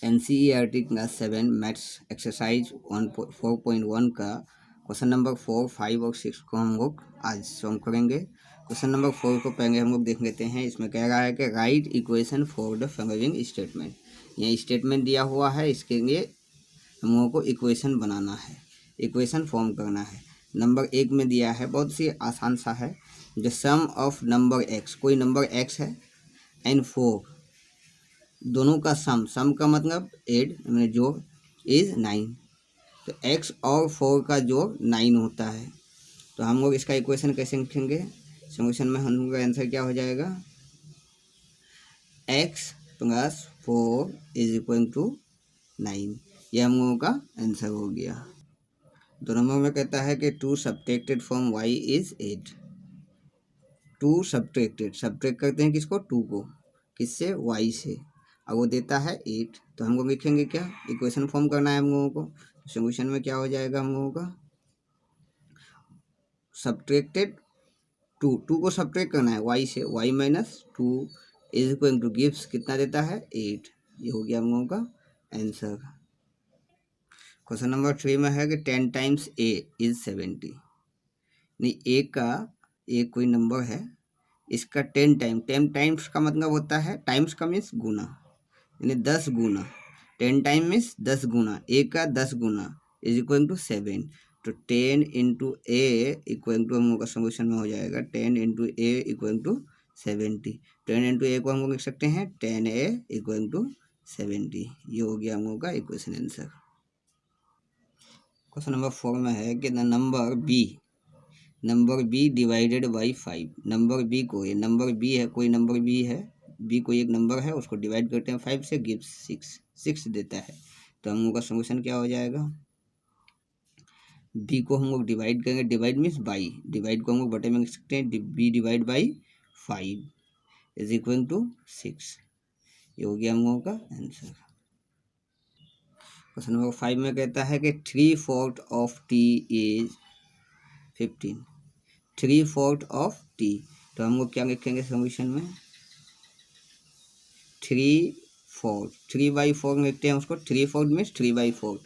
NCERT class 7 maths exercise 4.1 का question number 4, 5 और 6 को हम लोग आज सॉल्व करेंगे। क्वेश्चन नंबर 4 को पहले हम लोग देख लेते हैं। इसमें कह रहा है कि right equation for the following statement. ये स्टेटमेंट दिया हुआ है, इसके लिए हम लोगों को इक्वेशन बनाना है, इक्वेशन फॉर्म करना है। नंबर 1 में दिया है, बहुत सी आसान सा है। The sum of number X, कोई नंबर एक्स है एंड 4, दोनों का सम का मतलब एड में जोड़ इज 9। तो x और 4 का जोड़ 9 होता है। तो हम लोग इसका इक्वेशन कैसे लिखेंगे? सॉल्यूशन में हम लोग का आंसर क्या हो जाएगा? x plus 4 is equal to 9। यह हम लोगों का आंसर हो गया। 2 नंबर में कहता है कि 2 subtracted from y is 8। 2 subtract करते हैं किसको? 2 को, किससे? y से, और वो देता है 8। तो हम लोग लिखेंगे क्या? इक्वेशन फॉर्म करना है हम लोगों को। सॉल्यूशन में क्या हो जाएगा हम लोगों का? सब्ट्रैक्टेड 2 को सब्ट्रैक्ट करना है y से, y minus 2 is equal two gives कितना देता है? 8। ये हो गया हम लोगों का आंसर। क्वेश्चन नंबर 3 में है कि 10 टाइम्स a इज 70। नहीं, a कोई नंबर है, इसका 10 टाइम्स का मतलब होता है, टाइम्स का मीन्स गुना, यानी 10 गुना। 10 टाइम मीन्स 10 गुना, ए का 10 गुना इज इक्वल टू 7। तो 10 इंटू ए इक्वल टू हम लोग का सोल्यूशन में हो जाएगा 10 into A equal to 70। 10 into A को हम लोग लिख सकते हैं 10a इक्वल टू 70। ये हो गया हम लोग का इक्वेशन आंसर। क्वेश्चन नंबर 4 में है कि the number B divided by 5। Number B को, ये नंबर बी है, कोई नंबर बी है, बी कोई एक नंबर है, उसको डिवाइड करते हैं 5 से, गिव्स 6 देता है। तो हम लोग का सॉल्यूशन क्या हो जाएगा? बी को हम लोग डिवाइड करेंगे, डिवाइड मीन्स बाई, डिवाइड को हम लोग बटे में लिख सकते हैं B divide by 5 is equal to 6। ये हो गया हम लोगों का आंसर। क्वेश्चन नंबर 5 में कहता है कि 3/4 of T is 15। 3/4 of T, तो हम लोग क्या लिखेंगे सॉल्यूशन में? 3/4, 3/4 लिखते हैं उसको। 3/4 means 3/4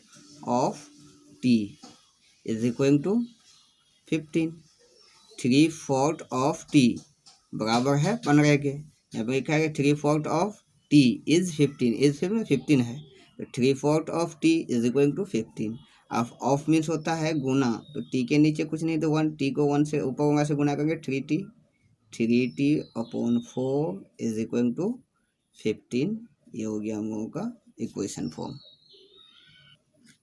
of T is equal to 15। 3/4 of T बराबर है 15 के। यहाँ पर लिखा है 3/4 ऑफ टी इज 15, इज 15 है, तो 3/4 of T is equal to 15। Of means होता है गुना, तो टी के नीचे कुछ नहीं, तो 1, टी को 1 से ऊपर 1 से गुना करके 3t upon 4 is equal to 15। ये हो गया हम लोगों का इक्वेशन फॉर्म।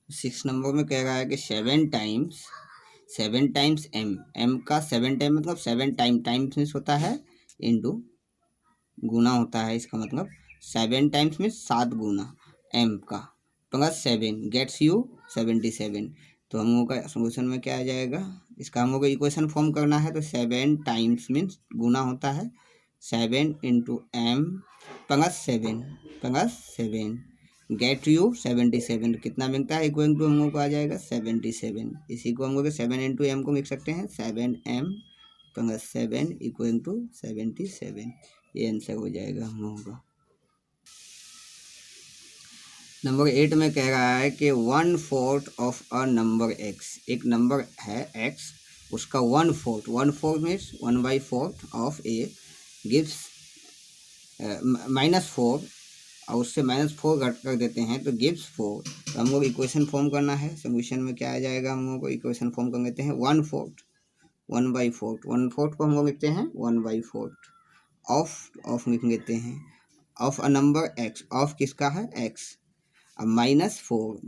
6 नंबर में कह रहा है कि 7 टाइम्स एम का 7 टाइम मतलब 7 टाइम्स मीन्स होता है इंटू, गुना होता है, इसका मतलब 7 टाइम्स मीन्स 7 गुना एम का प्लस 7 गेट्स यू 77। तो हम लोगों का सोल्यूशन में क्या आ जाएगा? इसका हम लोग को इक्वेशन फॉर्म करना है, तो 7 टाइम्स मीन्स गुना होता है 7 into M plus 7 get you 77। कितना मिलता है? इक्वल टू हम लोग को आ जाएगा 77। इसी को हम लोग 7 इंटू एम को लिख सकते हैं 7m प्लस 7 इक्वल टू 77। ये आंसर हो जाएगा हम लोगों का। नंबर 8 में कह रहा है कि 1/4 ऑफ अ नंबर x। एक नंबर है x, उसका 1/4 मीन्स 1/4 ऑफ a गिव्स -4, और उससे -4 घट कर देते हैं तो गिव्स 4। तो हम लोग इक्वेशन फॉर्म करना है। सॉल्यूशन में क्या आ जाएगा? हम लोगों को इक्वेशन फॉर्म कर लेते हैं 1/4 को हम लोग लिखते हैं 1/4 ऑफ लिख लेते हैं of a number x। Of किसका है? x। अब -4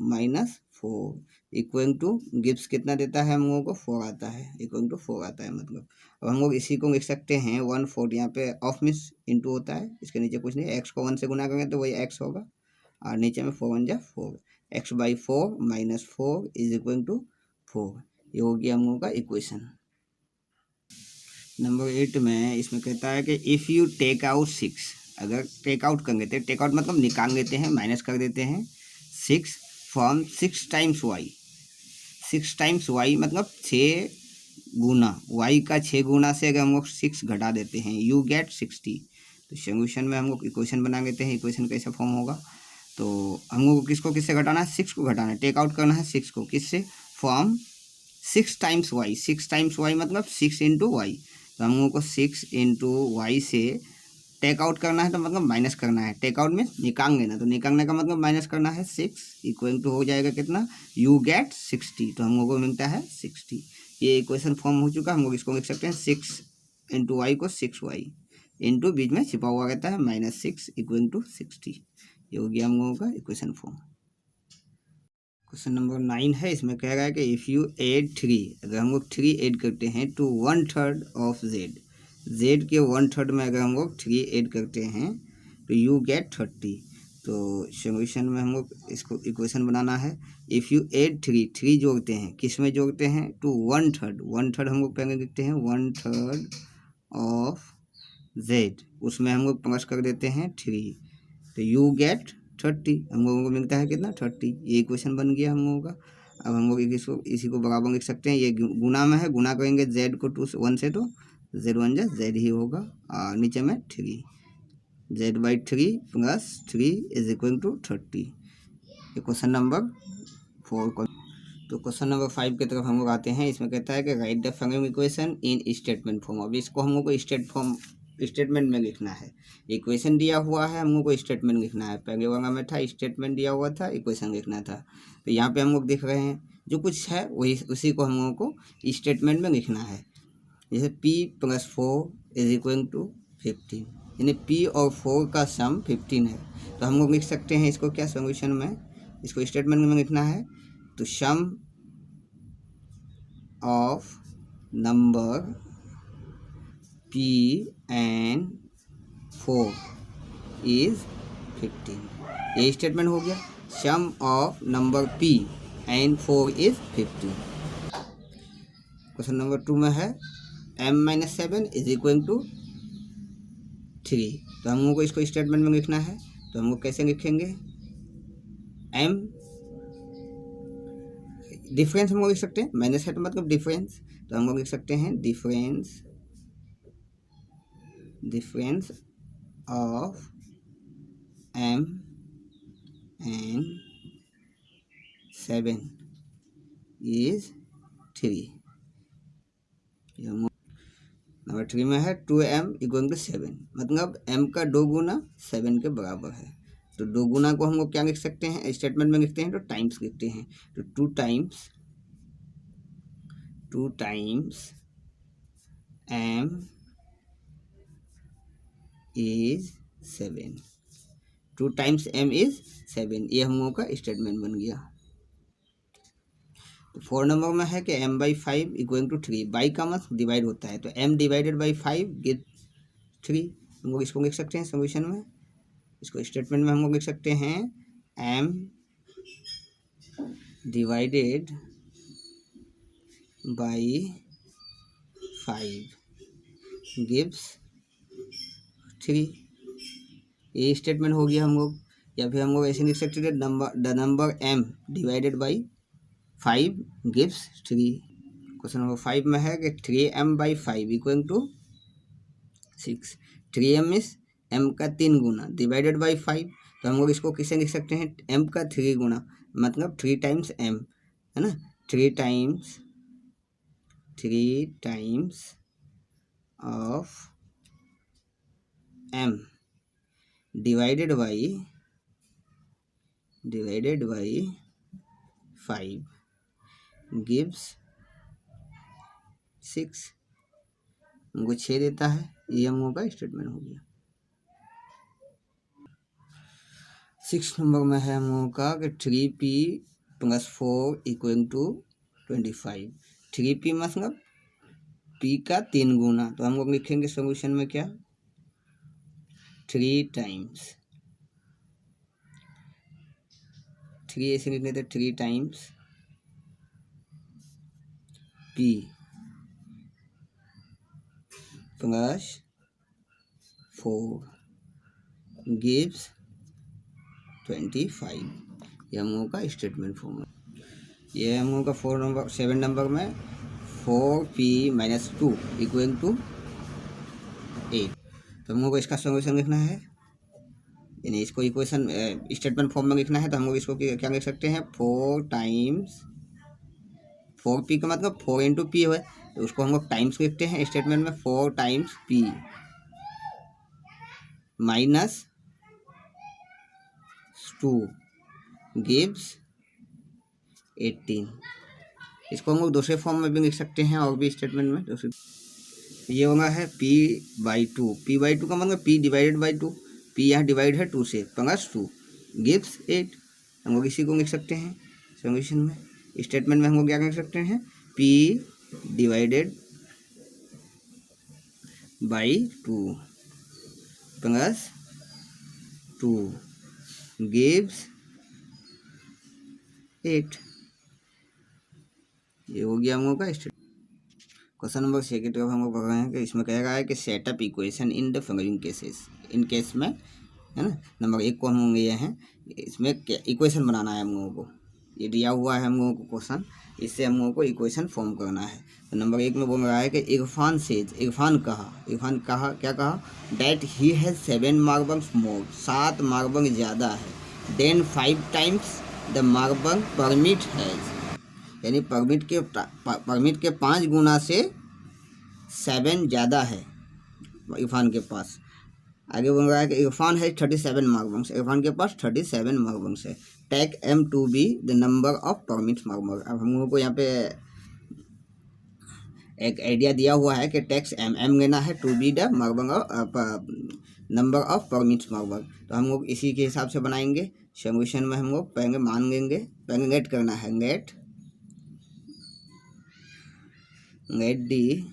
इक्वल टू गिव्स कितना देता है हम लोगों को? 4 आता है, इक्वल टू 4 आता है मतलब। अब हम लोग इसी को लिख सकते हैं 1/4, यहाँ पे ऑफ मीन्स इंटू होता है, इसके नीचे कुछ नहीं, x को 1 से गुना करेंगे तो वही x होगा, और नीचे में 4 1 जा 4, x/4 -4 इज इक्वल टू 4। ये हो गया हम लोगों का इक्वेशन। नंबर 8 में इसमें कहता है कि इफ़ यू टेक आउट 6, अगर टेक आउट कर लेते हैं, टेक आउट मतलब निकाल लेते हैं, माइनस कर देते हैं 6 from 6 times y। 6 times y मतलब 6 गुना, y का 6 गुना से अगर हम लोग 6 घटा देते हैं, यू गेट 60। तो सॉल्यूशन में हम लोग इक्वेशन बना लेते हैं। इक्वेशन कैसा फॉर्म होगा? तो तो हम लोग को किसको किससे घटाना है, 6 को घटाना है, टेक आउट करना है 6 को, किससे, from 6 times Y, 6 times Y मतलब 6 इंटू वाई। तो हम लोगों को 6 इंटू वाई से टेक आउट करना है, तो मतलब माइनस करना है, टेक आउट में निकाल लेना, तो निकालने का मतलब माइनस करना है 6 इक्वल टू हो जाएगा कितना, यू गेट 60, तो हम लोगों को मिलता है 60। ये इक्वेशन फॉर्म हो चुका, हम लोग इसको लिख सकते हैं 6 इंटू वाई को 6 वाई इंटू बीच में छिपा हुआ रहता है -6 इक्वल टू 60। ये हो गया हम लोगों का इक्वेशन फॉर्म। क्वेश्चन नंबर 9 है, इसमें कह रहा है कि इफ़ यू एड 3, अगर हम लोग 3 ऐड करते हैं टू 1/3 ऑफ जेड, जेड के 1/3 में अगर हम लोग 3 ऐड करते हैं तो यू गेट 30। तो सॉल्यूशन में हम लोग इसको इक्वेशन बनाना है। इफ़ यू एड 3 जोड़ते हैं, किस में जोड़ते हैं, टू 1/3 हम लोग पहले लिखते हैं 1/3 ऑफ जेड, उसमें हम लोग प्लस कर देते हैं 3, तो यू गेट 30, हम लोगों को मिलता है कितना, 30। ये इक्वेशन बन गया हम लोगों का। अब हम लोग इसको इसी को बराबर लिख सकते हैं, ये गुना में है, गुना करेंगे जेड को 1 से, तो जेड 1 जा जेड ही होगा, और नीचे में 3, Z/3 plus 3 is equal to 30। ये क्वेश्चन नंबर 4 को। तो क्वेश्चन नंबर 5 की तरफ हम लोग आते हैं। इसमें कहता है कि right the following equation in statement form. अब इसको हम लोग को स्टेटमेंट में लिखना है। इक्वेशन दिया हुआ है, हम लोग को स्टेटमेंट लिखना है। पहले वाला में था स्टेटमेंट दिया हुआ था, इक्वेशन लिखना था। तो यहाँ पे हम लोग देख रहे हैं जो कुछ है वही, उसी को हम लोगों को स्टेटमेंट में लिखना है। जैसे P + 4 इज इक्वल टू 15, यानी P और 4 का सम 15 है। तो हम लोग लिख सकते हैं इसको क्या, सॉल्यूशन में, इसको स्टेटमेंट में लिखना है। तो sum of number P and 4 is 15, ये स्टेटमेंट हो गया। Sum of number P and 4 is 15। Question number 2 में है m-7 इज इक्वल टू 3। तो हम लोगों को इसको स्टेटमेंट में लिखना है। तो हम लोग कैसे लिखेंगे, m डिफरेंस हम लोग लिख सकते हैं, -7 मतलब डिफरेंस, तो हम लोग लिख सकते हैं difference of m and 7 is 3। Number 3 में है 2m इक्वल टू 7, मतलब m का 2 गुना 7 के बराबर है। तो 2 गुना को हम लोग क्या लिख सकते हैं, स्टेटमेंट में लिखते हैं तो टाइम्स लिखते हैं। तो 2 times m is 7, 2 times m is 7, ये हम लोगों का स्टेटमेंट बन गया। तो 4 नंबर में है कि m/5 इक्वल टू 3, बाई का मतलब डिवाइड होता है, तो m डिवाइडेड बाई 5 गेट 3। हम लोग इसको लिख सकते हैं सॉल्यूशन में, इसको स्टेटमेंट में हम लोग लिख सकते हैं m डिवाइडेड बाई 5 गिव्स 3, ये स्टेटमेंट हो गया हम लोग। या फिर हम लोग ऐसे लिख सकते थे, the number m divided by 5 gives 3। Question number 5 में है कि 3m/5 equal to 6। 3m is m का 3 गुना डिवाइडेड बाई 5, तो हम लोग इसको किससे लिख सकते हैं, m का 3 गुना, मतलब 3 टाइम्स m, है ना, 3 times of m divided by 5 gives 6, हमको 6 देता है। ये हम लोगों का स्टेटमेंट हो गया। 6 नंबर में है हम लोगों का कि 3p + 4 इक्वल टू 25। 3p मतलब p का 3 गुना, तो हम लोग लिखेंगे सॉल्यूशन में क्या, 3 टाइम्स 3 ऐसे लिख लेते, 3 टाइम्स p + 4 गिव्स 25। ये हम लोगों का स्टेटमेंट फॉर्म है। ये हम लोगों का 7 नंबर में 4p - 2 इक्वल टू 8। तो हम लोगों को इसका सॉल्यूशन लिखना है। यानी इसको इक्वेशन स्टेटमेंट फॉर्म में लिखना है तो हम लोग इसको क्या लिख सकते हैं, 4 टाइम्स 4p का मतलब 4 इंटू पी है, तो उसको हम लोग टाइम्स लिखते हैं स्टेटमेंट में, 4 टाइम्स p माइनस 2 गिव्स 18। इसको हम लोग दूसरे फॉर्म में भी लिख सकते हैं और भी स्टेटमेंट में दूसरे, ये होगा है p/2, p/2 का मतलब p डिवाइडेड बाई 2, p यहाँ डिवाइड है 2 से, प्लस 2 गिव्स 8। हम लोग इसी को लिख सकते हैं सॉल्यूशन में। स्टेटमेंट में हम लोग क्या लिख सकते हैं, p divided by 2 plus 2 gives 8। ये हो गया हम लोग का स्टेटमेंट। क्वेश्चन नंबर 6 की तरफ हम लोग पढ़ रहे हैं कि इसमें कह रहा है कि setup equation in the following cases, in case में, है ना। नंबर 1 को हम लोग ये हैं, इसमें इक्वेशन बनाना है हम लोगों को, ये दिया हुआ है हम लोगों को क्वेश्चन, इससे हम लोगों को इक्वेशन फॉर्म करना है। तो नंबर 1 में बोल रहा है कि इरफान सेज, इरफान कहा क्या कहा, that he has 7 marbles more, 7 marble ज़्यादा है, then 5 times the marble Parmit has, यानी परमिट के 5 गुना से 7 ज़्यादा है इरफान के पास। आगे बोल रहा है कि इरफान है 37 मार्बल्स, इरफान के पास 37 मार्बल्स है, take m to be the number of Parmit marble. अब हम लोगों को यहाँ पे एक आइडिया दिया हुआ है कि टैक्स m लेना है to be the marble number of Parmit marble, तो हम लोग इसी के हिसाब से बनाएंगे। सॉल्यूशन में हम लोग पहले मान लेंगे, पहले लेट करना है, let the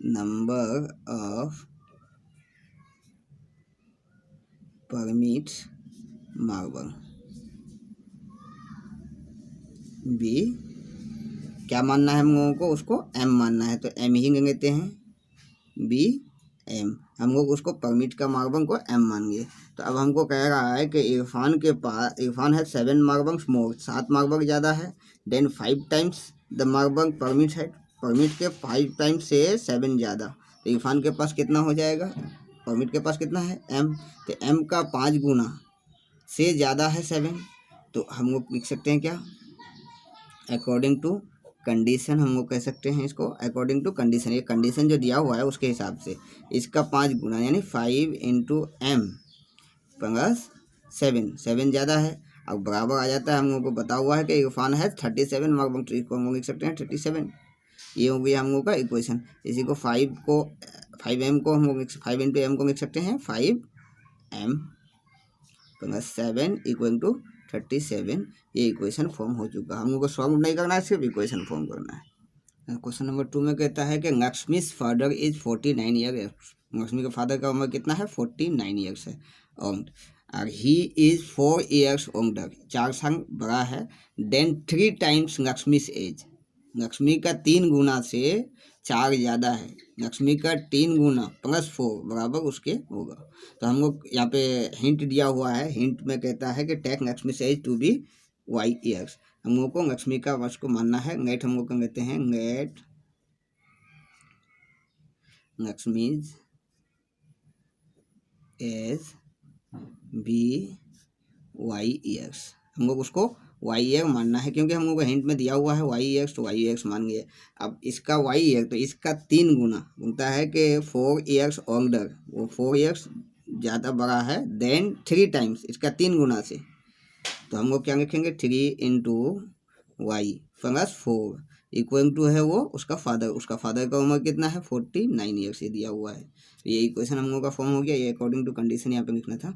number of permits marble be, क्या मानना है हम लोगों को, उसको m मानना है, तो m ही लेते हैं, बी m, हम लोग उसको परमिट का मार्बल को m मानेंगे। तो अब हमको कह रहा है कि इरफान है 7 मार्बल्स मोर, 7 मार्बल ज़्यादा है, then 5 times the marble Parmit है, परमिट के 5 टाइम्स से 7 ज़्यादा, तो इरफान के पास कितना हो जाएगा, परमिट के पास कितना है m, तो m का 5 गुना से ज़्यादा है 7, तो हम लोग लिख सकते हैं क्या, अकॉर्डिंग टू कंडीशन, हम लोग कह सकते हैं इसको अकॉर्डिंग टू कंडीशन, ये कंडीशन जो दिया हुआ है उसके हिसाब से इसका 5 गुना यानी 5 इंटू m प्लस 7 ज़्यादा है, अब बराबर आ जाता है। हम लोगों को बता हुआ है कि इरफान है 37 मार्बल, तो इसको हम लोग लिख सकते हैं 37, ये हो गया हम लोग का इक्वेशन। इसी को 5m को हम लोग 5 इंटू m को लिख सकते हैं 5m प्लस 7 इक्वल टू 37, ये इक्वेशन फॉर्म हो चुका। हम लोग को सॉल्व नहीं करना है, सिर्फ इक्वेशन फॉर्म करना है। क्वेश्चन नंबर 2 में कहता है कि लक्ष्मी's फादर इज 49 ईयर, लक्ष्मी का फादर का उम्र कितना है, 49 ईयर्स है, और ही इज 4 ईयर्स ओल्डर, 4 साल बड़ा है, देन 3 टाइम्स लक्ष्मी's एज, लक्ष्मी का 3 गुना से 4 ज़्यादा है, लक्ष्मी का 3 गुना प्लस 4 बराबर उसके होगा। तो हम लोग यहाँ पे हिंट दिया हुआ है, हिंट में कहता है कि take Lakshmi age to be y years, हम लोग को लक्ष्मी का वर्ष को मानना है, लेट हम लोग को कहते हैं let Lakshmi's age be y years, हम लोग उसको y ईयर मानना है, क्योंकि हम लोग को हिंट में दिया हुआ है y ईयर्स, तो y ईयर्स मान गए। अब इसका y ईयर, तो इसका 3 गुना बोलता है कि 4 ईयर्स ओल्डर, वो 4 ईयर्स ज़्यादा बड़ा है, देन 3 टाइम्स, इसका 3 गुना से, तो हम लोग क्या लिखेंगे 3 into Y plus 4 equal to है वो उसका फादर का उम्र कितना है 49 ईयर्स, ये दिया हुआ है। ये इक्वेशन हम लोग का फॉर्म हो गया, ये अकॉर्डिंग टू कंडीशन यहाँ पे लिखना था,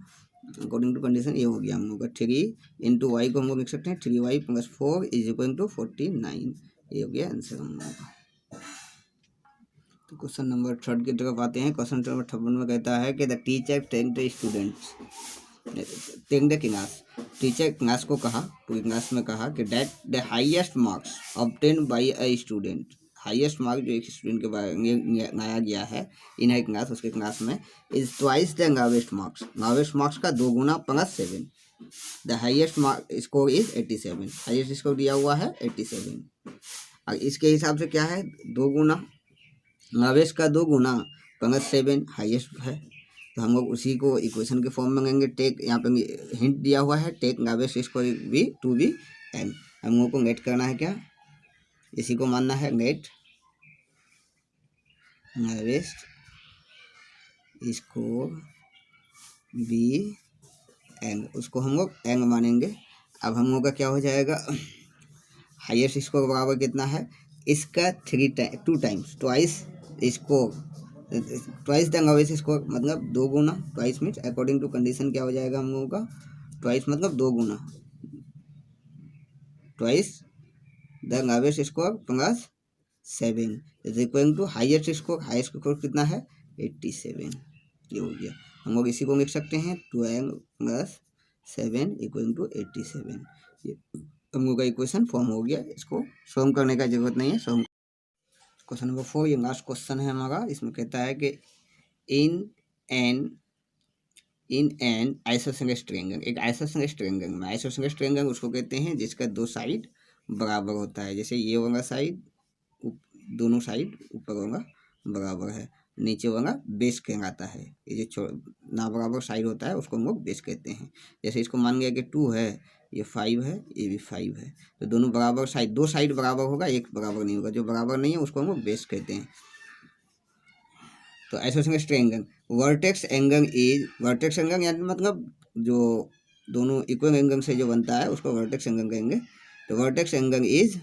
अकॉर्डिंग टू कंडीशन ये हो गया हम लोग का। 3 इंटू वाई को हम लोग लिख सकते हैं 3y plus 4 is equal to 49, ये हो गया आंसर हम लोगों का। तो क्वेश्चन नंबर 3 की तरफ आते हैं। क्वेश्चन नंबर 3 में कहता है कि the teacher take the students, take the class, teacher class को कहा, पूरी क्लास में कहा कि that the highest marks obtain by a student, highest mark जो एक स्टूडेंट के बारे में लाया गया है इन है क्लास, उसके क्लास में, is twice the lowest marks, lowest marks का 2 गुना plus 7, the highest mark score is 87, highest score दिया हुआ है 87, और इसके हिसाब से क्या है 2 गुना, लोवेस्ट का 2 गुना प्लस 7 हाईएस्ट है, तो हम लोग उसी को इक्वेशन के फॉर्म में लेंगे। टेक यहाँ पे हिंट दिया हुआ है, take lowest square be to be N. हम लोगों को नेट करना है क्या, इसी को मानना है नेट नावेस्ट स्क्वायर बी एन, उसको हम लोग एन मानेंगे। अब हम लोग का क्या हो जाएगा, हाईएस्ट स्कोर बराबर कितना है, इसका 2 times twice score, twice the lowest score मतलब 2 गुना, twice means according to condition क्या हो जाएगा हम लोगों का, ट्वाइस मतलब 2 गुना, twice the lowest score plus 7 is equal to highest score, highest score कितना है 87, ये हो गया। हम लोग इसी को लिख सकते हैं 12 प्लस 7 इक्वल टू 87, ये हम लोग का इक्वेशन फॉर्म हो गया। इसको सॉल्व करने का जरूरत नहीं है। सॉल्व क्वेश्चन नंबर 4, ये लास्ट क्वेश्चन है हमारा। इसमें कहता है कि इन एन आइसोसेलेस ट्रायंगल, एक आइसोसेलेस ट्रायंगल में, आइसोसेलेस ट्रायंगल उसको कहते हैं जिसका 2 साइड बराबर होता है। जैसे ये वाला साइड, दोनों साइड ऊपर वाला बराबर है, नीचे वाला बेस कहलाता है। ये जो ना बराबर साइड होता है उसको हम लोग बेस कहते हैं। जैसे इसको मान लिया कि 2 है, ये 5 है, ये भी 5 है, तो दोनों बराबर साइड, 2 साइड बराबर होगा, एक बराबर नहीं होगा। जो बराबर नहीं है उसको हम लोग बेस कहते हैं। तो isosceles triangle vertex angle is, vertex angle यानी मतलब जो दोनों इक्वल एंगल से जो बनता है उसको वर्टेक्स एंगल कहेंगे। तो वर्टेक्स एंगल इज,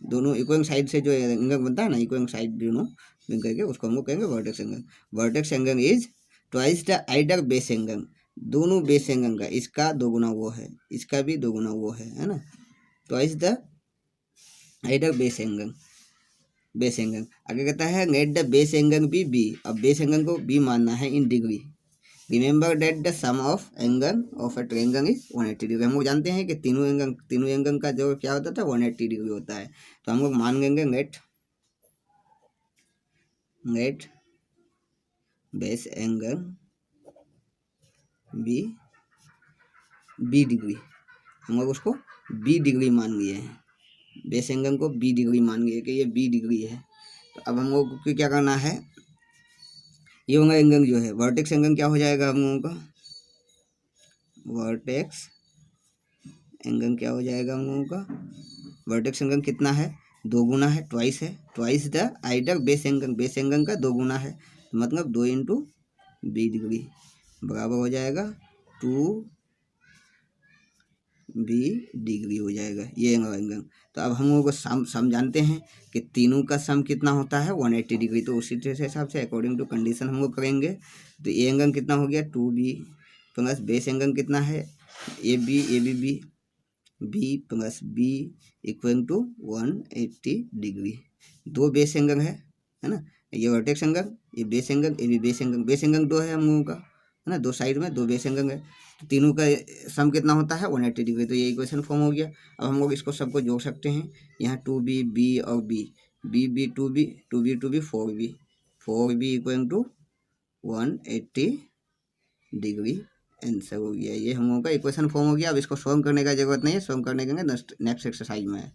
दोनों इक्वल साइड से जो एंगल बनता है ना, इक्वल साइड दोनों मिल करके उसको हम लोग कहेंगे vertex angle. Vertex angle is twice the either base angle, दोनों बेस एंगल का, इसका 2 गुना वो है, इसका भी 2 गुना वो है ना। Twice the either base angle, base angle. आगे कहता है let the base angle be B, अब बेस एंगल को बी मानना है in degree. Remember that the sum of angle of a triangle is 180 degree. हम लोग जानते हैं कि तीनों एंगल का जो क्या होता था 180 डिग्री होता है। तो हम लोग मान लेंगे let base angle B degree, हम लोग उसको बी डिग्री मान लिए हैं, बेस एंगल को बी डिग्री मान लिए कि ये बी डिग्री है। तो अब हम लोग को क्या करना है, ये वाला एंगल जो है वर्टेक्स एंगल क्या हो जाएगा हम लोगों का, वर्टेक्स एंगल क्या हो जाएगा हम लोगों का, वर्टेक्स एंगल कितना है, 2 गुना है, ट्वाइस है, twice the either base angle, base angle का 2 गुना है, मतलब 2 इंटू बी डिग्री बराबर हो जाएगा 2 बी डिग्री हो जाएगा, ये एंगल। तो अब हम लोगों को सम जानते हैं कि तीनों का सम कितना होता है 180 डिग्री। तो उसी तरह से हिसाब से अकॉर्डिंग टू कंडीशन हम लोग करेंगे। तो ये एंगल कितना हो गया 2b प्लस बेस एंगल कितना है A B plus B equal to 180 degree. 2 base angle है ना, ये वर्टेक्स एंगल, ये बेस एंगल, ये भी बेस एंगल, बेस एंगल 2 है हम लोगों का है ना, 2 साइड में 2 बेस एंगल है। तो तीनों का सम कितना होता है 180 डिग्री। तो ये इक्वेशन फॉर्म हो गया। अब हम लोग इसको सबको जोड़ सकते हैं, यहाँ 2b, बी और B, 2b 2b 4b equal to 180 degree answer हो गया। ये हम लोगों का इक्वेशन फॉर्म हो गया। अब इसको सॉल्व करने का जरूरत नहीं है, सॉल्व करने के नेक्स्ट एक्सरसाइज में है।